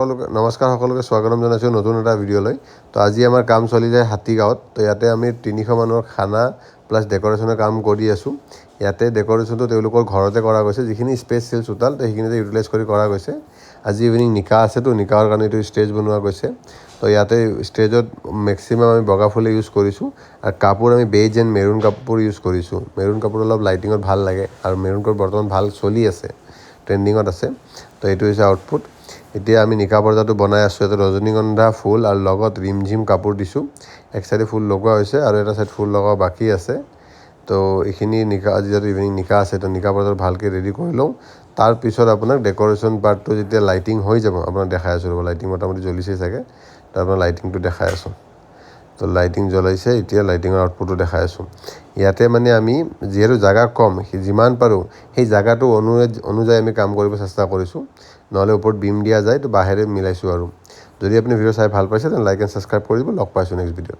নমস্কাৰ সকলোকে স্বাগতম জনাইছোঁ নতুন এটা ভিডিঅ'লৈ। তো আজি আমাৰ কাম চলি যায় হাতীগাঁৱত। তো ইয়াতে আমি 300 মানুহৰ খানা প্লাছ ডেক'ৰেশ্যনৰ কাম কৰি আছোঁ। ইয়াতে ডেক'ৰেশ্যনটো তেওঁলোকৰ ঘৰতে কৰা গৈছে, যিখিনি স্পেচ ছিল চোতাল সেইখিনিতে ইউটিলাইজ কৰি কৰা গৈছে। আজি ইভিনিং নিকাহ আছেতো, নিকাহৰ কাৰণে এইটো ষ্টেজ বনোৱা গৈছে। তো ইয়াতে ষ্টেজত মেক্সিমাম আমি বগা ফুলে ইউজ কৰিছোঁ, আৰু কাপোৰ আমি বেজ এণ্ড মেৰুন কাপোৰ ইউজ কৰিছোঁ। মেৰুন কাপোৰ অলপ লাইটিঙত ভাল লাগে, আৰু মেৰুন কাপোৰ বৰ্তমান ভাল চলি আছে, ট্ৰেণ্ডিঙত আছে। তো এইটো হৈছে আউটপুট। এতিয়া আমি নিকাহ পৰ্দাটো বনাই আছোঁ। ইয়াতে ৰজনীগন্ধা ফুল আৰু লগত ৰিমঝিম কাপোৰ দিছোঁ। এক চাইডে ফুল লগোৱা হৈছে আৰু এটা চাইড ফুল লগোৱা বাকী আছে। তো এইখিনি নিকাহ, আজি যিহেতু ইভিনিং নিকাহ আছে, তো নিকাহ পৰ্দাটো ভালকৈ ৰেডি কৰি লওঁ। তাৰপিছত আপোনাক ডেক'ৰেশ্যন পাৰ্টটো যেতিয়া লাইটিং হৈ যাব আপোনাক দেখাই আছোঁ। ৰ'ব, লাইটিং মোটামুটি জ্বলিছে চাগে, তো আপোনাৰ লাইটিংটো দেখাই আছোঁ। তো লাইটিং জ্বলাইছে, এতিয়া লাইটিঙৰ আউটপুটটো দেখাই আছোঁ। ইয়াতে মানে আমি যিহেতু জাগা কম, যিমান পাৰোঁ সেই জাগাটো অনুযায়ী আমি কাম কৰিব চেষ্টা কৰিছোঁ। নহ'লে ওপৰত বিম দিয়া যায়, তো বাঁহেৰে মিলাইছোঁ। আৰু যদি আপুনি ভিডিঅ' চাই ভাল পাইছে তেন্তে লাইক এণ্ড ছাবস্ক্ৰাইব কৰি দিব। লগ পাইছোঁ নেক্সট ভিডিঅ'ত।